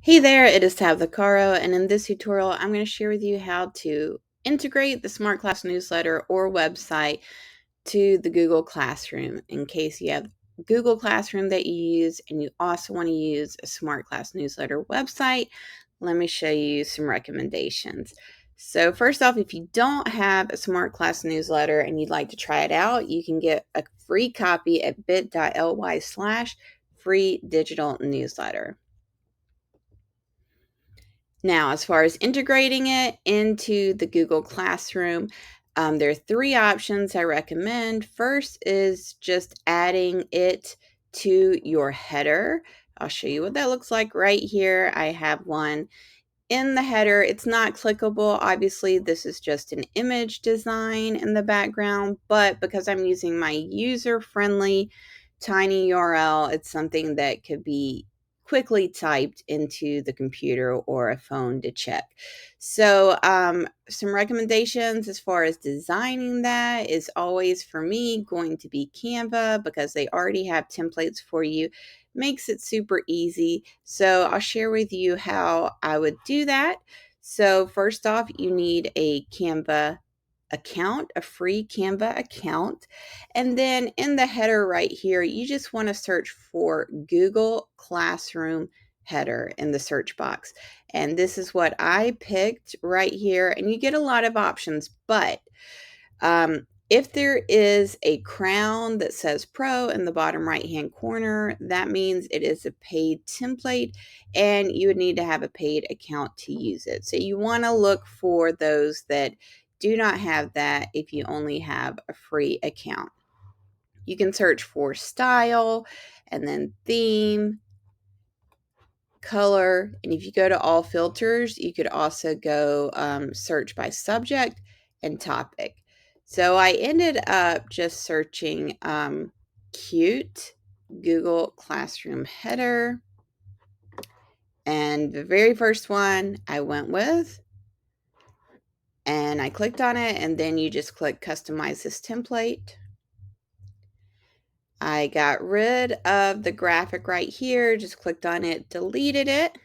Hey there, it is Tabitha Caro, and in this tutorial, I'm going to share with you how to integrate the Smart Class newsletter or website to the Google Classroom in case you have Google Classroom that you use and you also want to use a Smart Class newsletter website. Let me show you some recommendations. So first off, if you don't have a Smart Class newsletter and you'd like to try it out, you can get a free copy at bit.ly/free digital newsletter. Now, as far as integrating it into the Google Classroom, there are three options I recommend. First is just adding it to your header. I'll show you what that looks like right here. I have one in the header. It's not clickable. Obviously, this is just an image design in the background, but because I'm using my user-friendly tinyURL, it's something that could be quickly typed into the computer or a phone to check. So some recommendations as far as designing that is always, for me, going to be Canva, because they already have templates for you. Makes it super easy. So I'll share with you how I would do that. So first off, you need a Canva account, a free Canva account. And then in the header right here, you just want to search for Google Classroom header in the search box. And this is what I picked right here. And you get a lot of options, but if there is a crown that says Pro in the bottom right hand corner, that means it is a paid template and you would need to have a paid account to use it. So you want to look for those that do not have that if you only have a free account. You can search for style and then theme, color, and if you go to all filters, you could also go search by subject and topic. So I ended up just searching cute Google Classroom header, and the very first one I went with, and I clicked on it, and then you just click customize this template. I got rid of the graphic right here, just clicked on it, deleted it.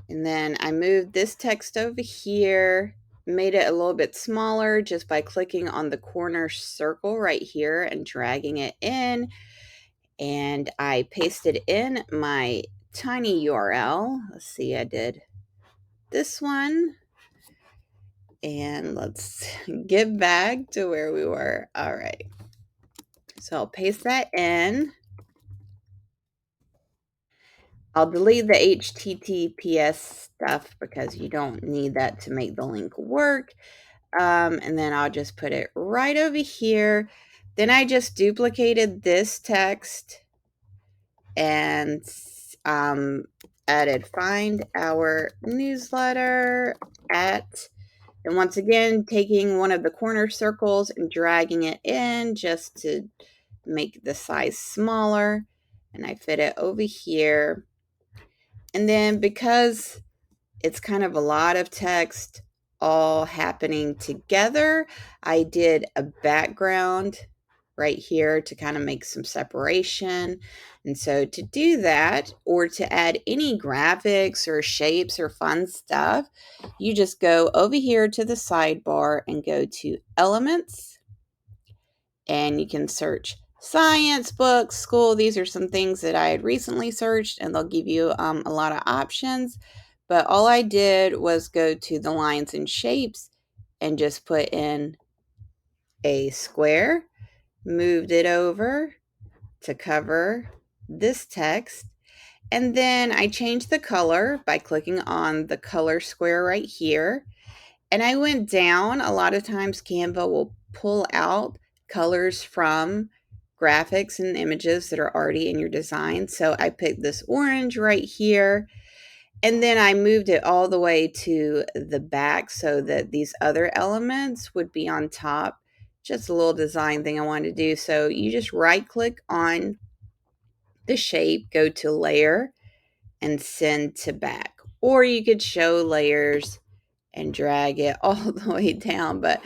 And then I moved this text over here, made it a little bit smaller just by clicking on the corner circle right here and dragging it in. And I pasted in my tinyURL. Let's see, I did this one. And let's get back to where we were. All right. So I'll paste that in. I'll delete the HTTPS stuff because you don't need that to make the link work. And then I'll just put it right over here. Then I just duplicated this text and added find our newsletter at, and once again, taking one of the corner circles and dragging it in just to make the size smaller. And I fit it over here. And then because it's kind of a lot of text all happening together, I did a background right here to kind of make some separation. And so to do that, or to add any graphics or shapes or fun stuff, you just go over here to the sidebar and go to Elements, and you can search science, books, school. These are some things that I had recently searched, and they'll give you a lot of options. But all I did was go to the lines and shapes and just put in a square, moved it over to cover this text. And then I changed the color by clicking on the color square right here. And I went down. A lot of times Canva will pull out colors from graphics and images that are already in your design. So I picked this orange right here. And then I moved it all the way to the back so that these other elements would be on top. Just a little design thing I wanted to do. So you just right click on the shape, go to layer, and send to back. Or you could show layers and drag it all the way down. But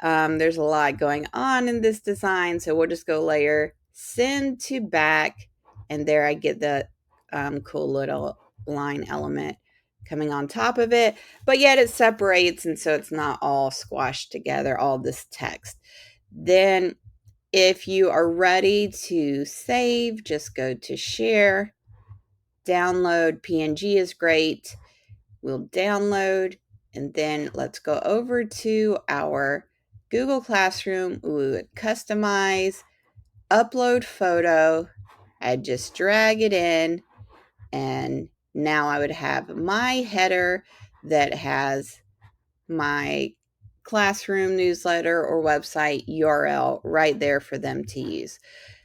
there's a lot going on in this design. So we'll just go layer, send to back. And there I get the cool little line element coming on top of it, but yet it separates, and so it's not all squashed together, all this text. Then if you are ready to save, just go to share, download. PNG is great. We'll download, and then let's go over to our Google Classroom. We would customize, upload photo. I'd just drag it in, and now I would have my header that has my classroom newsletter or website URL right there for them to use.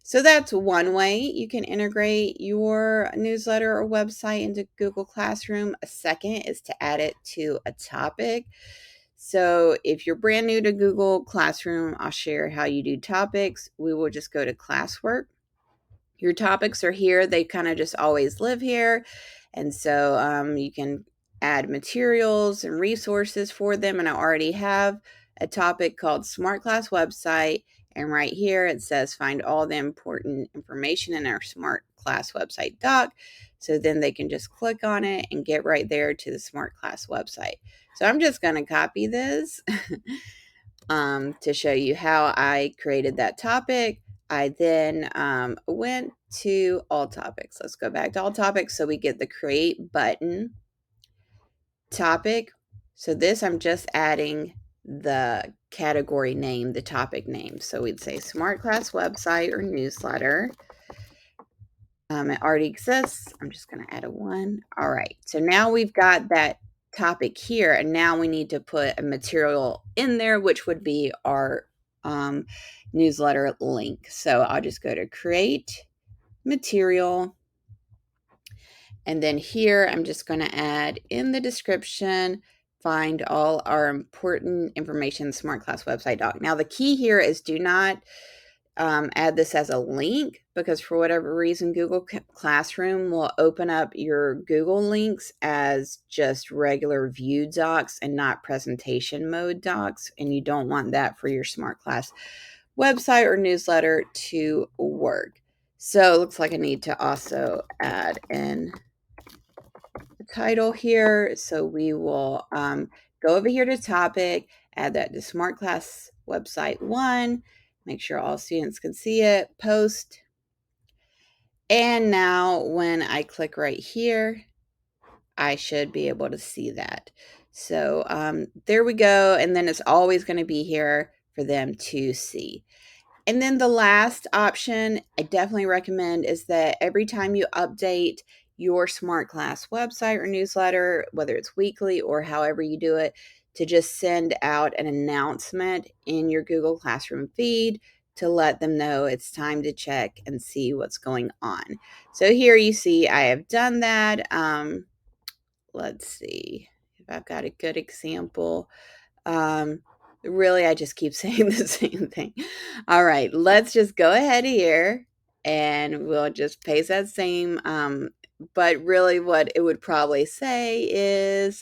So that's one way you can integrate your newsletter or website into Google Classroom. A second is to add it to a topic. So if you're brand new to Google Classroom, I'll share how you do topics. We will just go to classwork. Your topics are here. They kind of just always live here. And so you can add materials and resources for them. And I already have a topic called Smart Class Website. And right here it says find all the important information in our Smart Class Website doc. So then they can just click on it and get right there to the Smart Class website. So I'm just going to copy this to show you how I created that topic. I then went to all topics. Let's go back to all topics. So we get the create button, topic. So this, I'm just adding the category name, the topic name. So we'd say Smart Class Website or newsletter. It already exists. I'm just going to add a 1. All right. So now we've got that topic here, and now we need to put a material in there, which would be our newsletter link. So I'll just go to create material, and then here I'm just going to add in the description, find all our important information, Smart Class Website doc. Now the key here is do not add this as a link, because for whatever reason Google Classroom will open up your Google links as just regular view docs and not presentation mode docs, and you don't want that for your Smart Class website or newsletter to work. So it looks like I need to also add in the title here. So we will go over here to topic, add that to Smart Class Website 1, make sure all students can see it, post. And now when I click right here, I should be able to see that. So there we go. And then it's always going to be here for them to see. And then the last option I definitely recommend is that every time you update your Smart Class website or newsletter, whether it's weekly or however you do it, to just send out an announcement in your Google Classroom feed to let them know it's time to check and see what's going on. So here you see I have done that. Let's see if I've got a good example. Really, I just keep saying the same thing. All right, let's just go ahead here and we'll just paste that same. But really what it would probably say is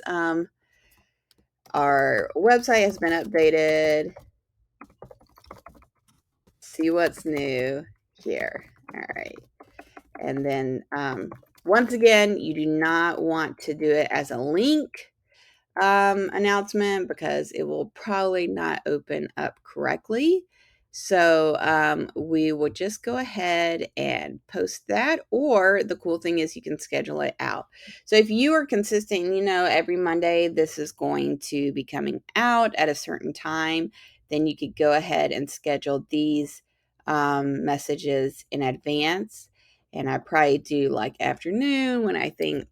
our website has been updated. See what's new here. All right. And then once again, you do not want to do it as a link announcement because it will probably not open up correctly. So we will just go ahead and post that, or the cool thing is you can schedule it out. So if you are consistent, you know, every Monday this is going to be coming out at a certain time, then you could go ahead and schedule these messages in advance. And I probably do like afternoon when I think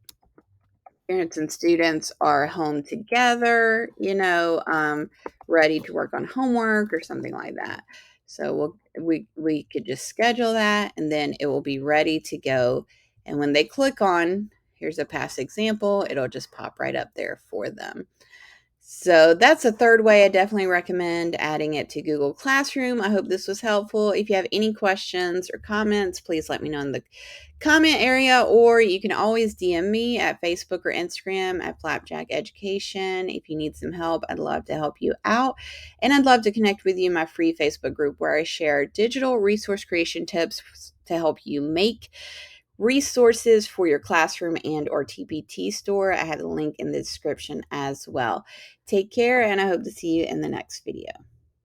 parents and students are home together, you know, ready to work on homework or something like that. So we could just schedule that, and then it will be ready to go. And when they click on, here's a past example, it'll just pop right up there for them. So that's a third way. I definitely recommend adding it to Google Classroom. I hope this was helpful. If you have any questions or comments, please let me know in the comment area, or you can always DM me at Facebook or Instagram at Flapjack Education. If you need some help, I'd love to help you out. And I'd love to connect with you in my free Facebook group where I share digital resource creation tips to help you make resources for your classroom and or TPT store. I have the link in the description as well. Take care, and I hope to see you in the next video.